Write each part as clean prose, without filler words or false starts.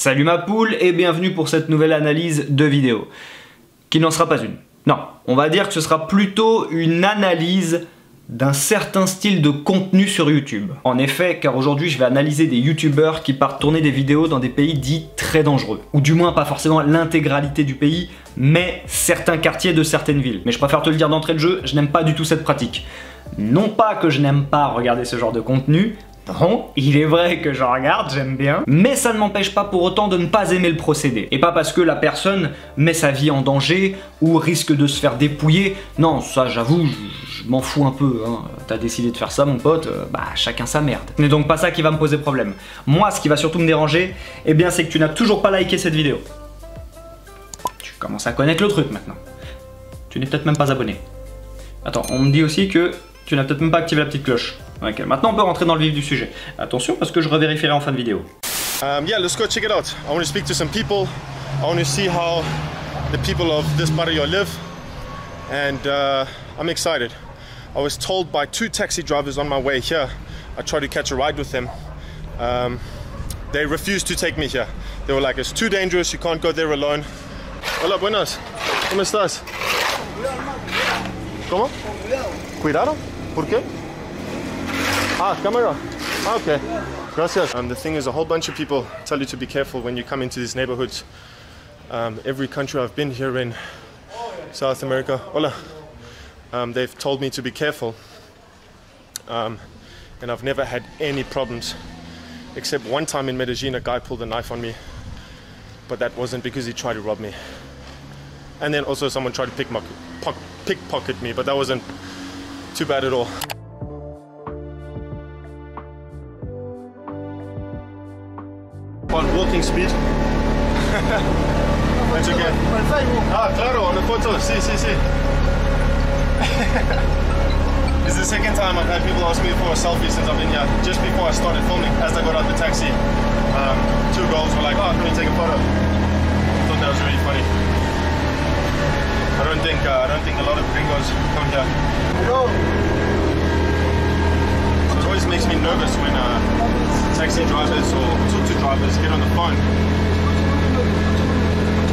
Salut ma poule et bienvenue pour cette nouvelle analyse de vidéo. Qui n'en sera pas une. Non, on va dire que ce sera plutôt une analyse d'un certain style de contenu sur YouTube. En effet, car aujourd'hui je vais analyser des youtubeurs qui partent tourner des vidéos dans des pays dits très dangereux. Ou du moins pas forcément l'intégralité du pays, mais certains quartiers de certaines villes. Mais je préfère te le dire d'entrée de jeu, je n'aime pas du tout cette pratique. Non pas que je n'aime pas regarder ce genre de contenu, non, il est vrai que j'en regarde, j'aime bien, mais ça ne m'empêche pas pour autant de ne pas aimer le procédé. Et pas parce que la personne met sa vie en danger ou risque de se faire dépouiller. Non, ça j'avoue, je m'en fous un peu, hein. T'as décidé de faire ça mon pote, bah chacun sa merde. Ce n'est donc pas ça qui va me poser problème. Moi, ce qui va surtout me déranger, eh bien c'est que tu n'as toujours pas liké cette vidéo. Tu commences à connaître le truc maintenant. Tu n'es peut-être même pas abonné. Attends, on me dit aussi que tu n'as peut-être même pas activé la petite cloche. Ok, maintenant on peut rentrer dans le vif du sujet. Attention parce que je revérifierai en fin de vidéo. Yeah, let's go check it out. I want to speak to some people. I want to see how the people of this barrio live. And I'm excited. I was told by two taxi drivers on my way here. I tried to catch a ride with them. They refused to take me here. They were like, it's too dangerous, you can't go there alone. Hola, buenas. ¿Cómo estás? ¿Cómo? Cuidado. ¿Por qué? Ah, camera. Ah, okay. Gracias. The thing is, a whole bunch of people tell you to be careful when you come into these neighborhoods. Every country I've been here in, South America, hola, they've told me to be careful. And I've never had any problems. Except one time in Medellin, a guy pulled a knife on me. But that wasn't because he tried to rob me. And then also someone tried to pickpocket me, but that wasn't too bad at all. On walking speed. That's okay. Ah, claro, on the photo. Sí. It's the second time I've had people ask me for a selfie since I've been here. Just before I started filming, as I got out the taxi, two girls were like, "Oh, can we take a photo?" I thought that was really funny. I don't think a lot of gringos come here. No. It always makes me nervous when taxi drivers or tuk-tuk drivers get on the phone.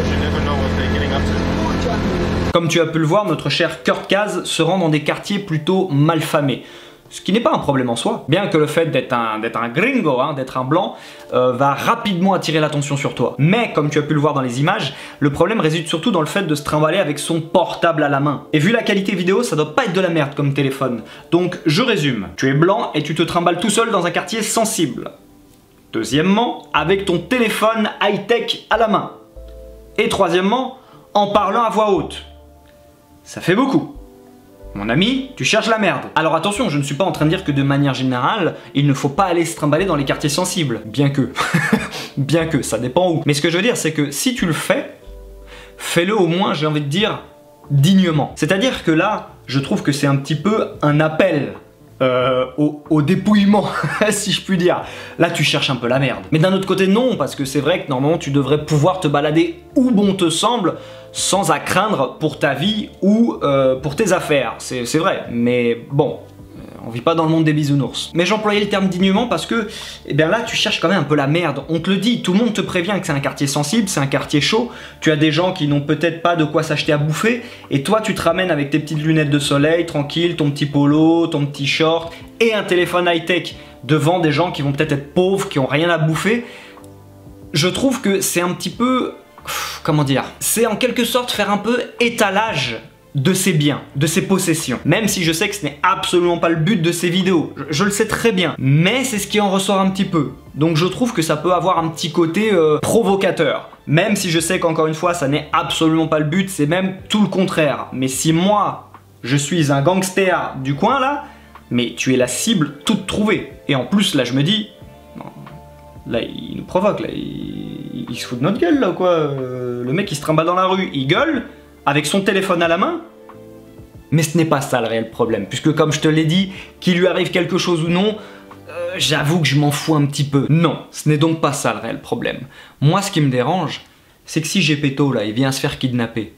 You never know what they're getting up to. Comme tu as pu le voir, notre cher Kurt Kaz se rend dans des quartiers plutôt malfamés. Ce qui n'est pas un problème en soi, bien que le fait d'être un gringo, hein, d'être un blanc, va rapidement attirer l'attention sur toi. Mais comme tu as pu le voir dans les images, le problème réside surtout dans le fait de se trimballer avec son portable à la main. Et vu la qualité vidéo, ça doit pas être de la merde comme téléphone. Donc je résume, tu es blanc et tu te trimbales tout seul dans un quartier sensible. Deuxièmement, avec ton téléphone high-tech à la main. Et troisièmement, en parlant à voix haute. Ça fait beaucoup. Mon ami, tu cherches la merde. Alors attention, je ne suis pas en train de dire que de manière générale, il ne faut pas aller se trimballer dans les quartiers sensibles. Bien que. Bien que, ça dépend où. Mais ce que je veux dire, c'est que si tu le fais, fais-le au moins, j'ai envie de dire, dignement. C'est-à-dire que là, je trouve que c'est un petit peu un appel au dépouillement, si je puis dire. Là, tu cherches un peu la merde. Mais d'un autre côté, non, parce que c'est vrai que normalement, tu devrais pouvoir te balader où bon te semble, sans à craindre pour ta vie ou pour tes affaires. C'est vrai, mais bon, on vit pas dans le monde des bisounours. Mais j'employais le terme dignement parce que, eh bien là, tu cherches quand même un peu la merde. On te le dit, tout le monde te prévient que c'est un quartier sensible, c'est un quartier chaud. Tu as des gens qui n'ont peut-être pas de quoi s'acheter à bouffer. Et toi, tu te ramènes avec tes petites lunettes de soleil, tranquille, ton petit polo, ton petit short et un téléphone high-tech devant des gens qui vont peut-être être pauvres, qui ont rien à bouffer. Je trouve que c'est un petit peu... Comment dire? C'est en quelque sorte faire un peu étalage de ses biens, de ses possessions. Même si je sais que ce n'est absolument pas le but de ces vidéos, je le sais très bien. Mais c'est ce qui en ressort un petit peu. Donc je trouve que ça peut avoir un petit côté provocateur. Même si je sais qu'encore une fois, ça n'est absolument pas le but, c'est même tout le contraire. Mais si moi, je suis un gangster du coin là, mais tu es la cible toute trouvée. Et en plus, là je me dis, non, là il nous provoque, là il se fout de notre gueule là quoi. Le mec il se trimballe dans la rue, il gueule, avec son téléphone à la main. Mais ce n'est pas ça le réel problème, puisque comme je te l'ai dit, qu'il lui arrive quelque chose ou non, j'avoue que je m'en fous un petit peu. Non, ce n'est donc pas ça le réel problème. Moi ce qui me dérange, c'est que si Gepetto là, il vient se faire kidnapper,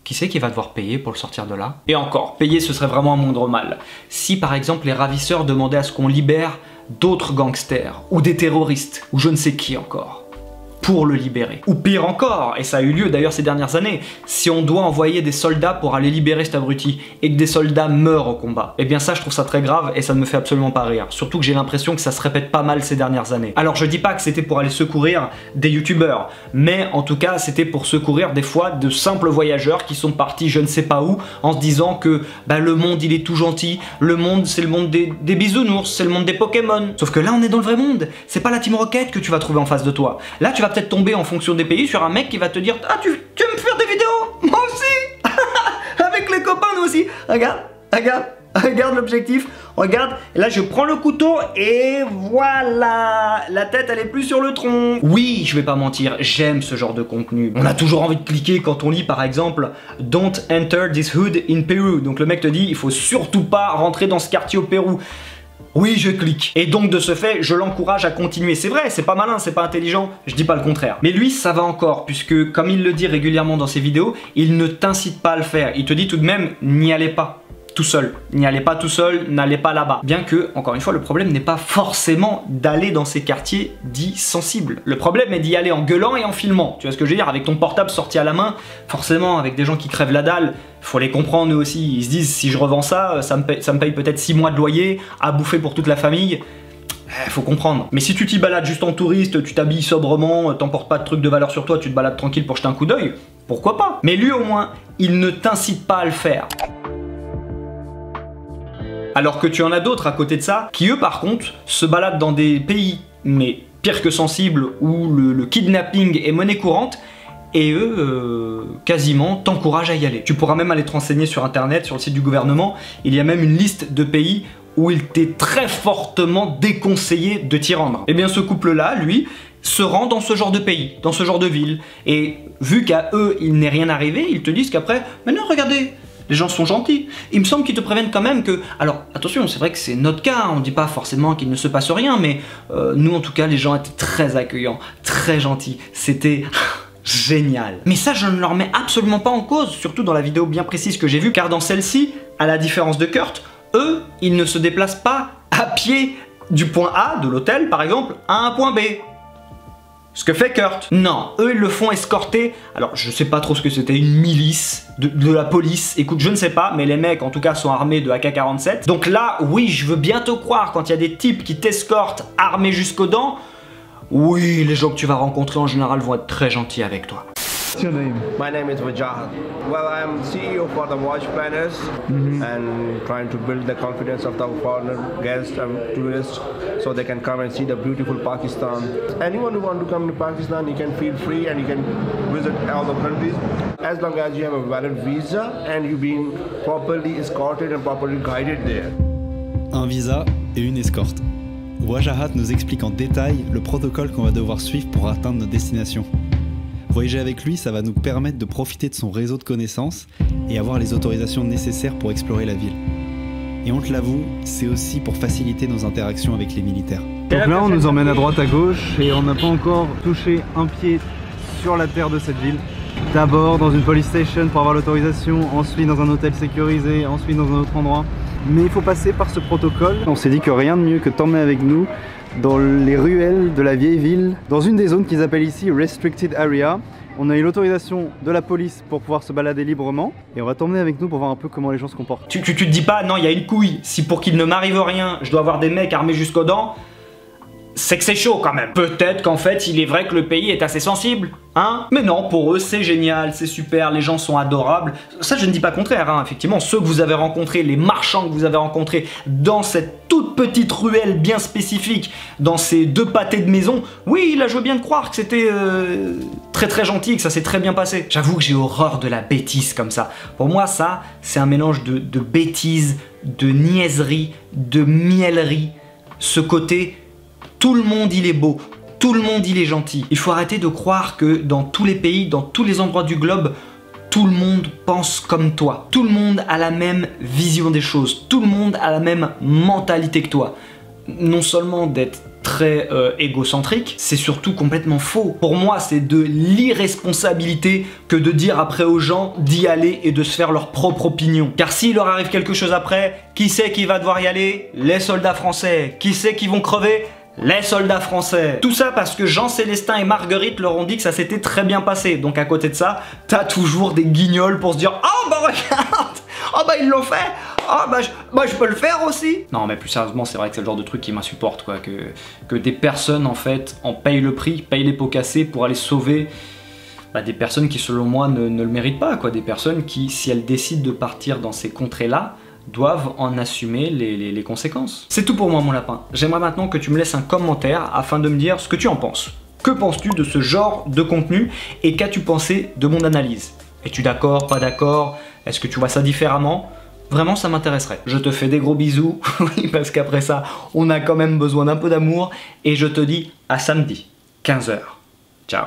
qui c'est qui va devoir payer pour le sortir de là? Et encore, payer ce serait vraiment un moindre mal. Si par exemple les ravisseurs demandaient à ce qu'on libère d'autres gangsters, ou des terroristes, ou je ne sais qui encore. pour le libérer. Ou pire encore, et ça a eu lieu d'ailleurs ces dernières années, si on doit envoyer des soldats pour aller libérer cet abruti et que des soldats meurent au combat, eh bien ça je trouve ça très grave et ça ne me fait absolument pas rire. Surtout que j'ai l'impression que ça se répète pas mal ces dernières années. Alors je dis pas que c'était pour aller secourir des youtubeurs, mais en tout cas c'était pour secourir des fois de simples voyageurs qui sont partis je ne sais pas où en se disant que bah, le monde il est tout gentil, le monde c'est le monde des bisounours, c'est le monde des Pokémon. Sauf que là on est dans le vrai monde, c'est pas la Team Rocket que tu vas trouver en face de toi. Là tu vas peut-être tomber en fonction des pays sur un mec qui va te dire ah tu veux me faire des vidéos? Moi aussi. Avec les copains nous aussi. Regarde l'objectif, regarde, et là je prends le couteau et voilà, la tête elle est plus sur le tronc. Oui, je vais pas mentir, j'aime ce genre de contenu. On a toujours envie de cliquer quand on lit par exemple Don't enter this hood in Peru. Donc le mec te dit il faut surtout pas rentrer dans ce quartier au Pérou. Oui, je clique. Et donc de ce fait, je l'encourage à continuer. C'est vrai, c'est pas malin, c'est pas intelligent, je dis pas le contraire. Mais lui, ça va encore, puisque comme il le dit régulièrement dans ses vidéos, il ne t'incite pas à le faire. Il te dit tout de même, n'y allez pas tout seul. N'y allez pas tout seul, n'allez pas là-bas. Bien que, encore une fois, le problème n'est pas forcément d'aller dans ces quartiers dits sensibles. Le problème est d'y aller en gueulant et en filmant. Tu vois ce que je veux dire? Avec ton portable sorti à la main, forcément, avec des gens qui crèvent la dalle, faut les comprendre eux aussi. Ils se disent, si je revends ça, ça me paye peut-être 6 mois de loyer, à bouffer pour toute la famille. Faut comprendre. Mais si tu t'y balades juste en touriste, tu t'habilles sobrement, t'emportes pas de trucs de valeur sur toi, tu te balades tranquille pour jeter un coup d'œil, pourquoi pas? Mais lui au moins, il ne t'incite pas à le faire. Alors que tu en as d'autres à côté de ça, qui eux par contre, se baladent dans des pays, mais pire que sensibles, où le kidnapping est monnaie courante, et eux, quasiment, t'encouragent à y aller. Tu pourras même aller te renseigner sur internet, sur le site du gouvernement, il y a même une liste de pays où il t'est très fortement déconseillé de t'y rendre. Et bien ce couple-là, lui, se rend dans ce genre de pays, dans ce genre de ville, et vu qu'à eux, il n'est rien arrivé, ils te disent qu'après, mais non, regardez, les gens sont gentils. Il me semble qu'ils te préviennent quand même que... Alors, attention, c'est vrai que c'est notre cas, on ne dit pas forcément qu'il ne se passe rien, mais nous, en tout cas, les gens étaient très accueillants, très gentils. C'était... génial. Mais ça, je ne leur mets absolument pas en cause, surtout dans la vidéo bien précise que j'ai vue, car dans celle-ci, à la différence de Kurt, eux, ils ne se déplacent pas à pied du point A, de l'hôtel par exemple, à un point B. Ce que fait Kurt. Non, eux ils le font escorter. Alors je sais pas trop ce que c'était, une milice, de la police. Écoute, je ne sais pas, mais les mecs en tout cas sont armés de AK-47. Donc là, oui, je veux bien te croire quand il y a des types qui t'escortent armés jusqu'aux dents. Oui, les gens que tu vas rencontrer en général vont être très gentils avec toi. What's your name? My name is Wajahat. Well, I am CEO for the Watch Planners and trying to build the confidence of the foreigner guests and tourists so they can come and see the beautiful Pakistan. Anyone who wants to come to Pakistan, you can feel free and you can visit all the countries as long as you have a valid visa and you've been properly escorted and properly guided there. Un visa et une escorte. Wajahat nous explique en détail le protocole qu'on va devoir suivre pour atteindre notre destination. Voyager avec lui, ça va nous permettre de profiter de son réseau de connaissances et avoir les autorisations nécessaires pour explorer la ville. Et on te l'avoue, c'est aussi pour faciliter nos interactions avec les militaires. Donc là on nous emmène à droite à gauche et on n'a pas encore touché un pied sur la terre de cette ville. D'abord dans une police station pour avoir l'autorisation, ensuite dans un hôtel sécurisé, ensuite dans un autre endroit. Mais il faut passer par ce protocole. On s'est dit que rien de mieux que t'emmener avec nous dans les ruelles de la vieille ville, dans une des zones qu'ils appellent ici Restricted Area. On a eu l'autorisation de la police pour pouvoir se balader librement et on va t'emmener avec nous pour voir un peu comment les gens se comportent. Tu te dis pas, non, il y a une couille, si pour qu'il ne m'arrive rien, je dois avoir des mecs armés jusqu'aux dents, c'est que c'est chaud quand même. Peut-être qu'en fait, il est vrai que le pays est assez sensible, hein? Mais non, pour eux, c'est génial, c'est super, les gens sont adorables. Ça, je ne dis pas le contraire, hein. Effectivement, ceux que vous avez rencontrés, les marchands que vous avez rencontrés dans cette toute petite ruelle bien spécifique, dans ces deux pâtés de maison, oui, là, je veux bien te croire que c'était très très gentil, que ça s'est très bien passé. J'avoue que j'ai horreur de la bêtise comme ça. Pour moi, ça, c'est un mélange de bêtise, de niaiserie, de mielerie. Ce côté... Tout le monde il est beau, tout le monde il est gentil. Il faut arrêter de croire que dans tous les pays, dans tous les endroits du globe, tout le monde pense comme toi. Tout le monde a la même vision des choses, tout le monde a la même mentalité que toi. Non seulement d'être très égocentrique, c'est surtout complètement faux. Pour moi, c'est de l'irresponsabilité que de dire après aux gens d'y aller et de se faire leur propre opinion. Car s'il leur arrive quelque chose après, qui c'est qui va devoir y aller? Les soldats français. Qui c'est qui vont crever? les soldats français. Tout ça parce que Jean-Célestin et Marguerite leur ont dit que ça s'était très bien passé. Donc à côté de ça, t'as toujours des guignols pour se dire « Oh bah regarde, oh bah ils l'ont fait, oh bah je peux le faire aussi !» Non mais plus sérieusement, c'est vrai que c'est le genre de truc qui m'insupporte quoi, que des personnes en fait en payent le prix, payent les pots cassés pour aller sauver des personnes qui selon moi ne le méritent pas quoi, des personnes qui, si elles décident de partir dans ces contrées-là, doivent en assumer les conséquences. C'est tout pour moi mon lapin. J'aimerais maintenant que tu me laisses un commentaire afin de me dire ce que tu en penses. Que penses-tu de ce genre de contenu et qu'as-tu pensé de mon analyse? Es-tu d'accord, pas d'accord? Est-ce que tu vois ça différemment? Vraiment ça m'intéresserait. Je te fais des gros bisous, oui parce qu'après ça on a quand même besoin d'un peu d'amour et je te dis à samedi, 15 h. Ciao.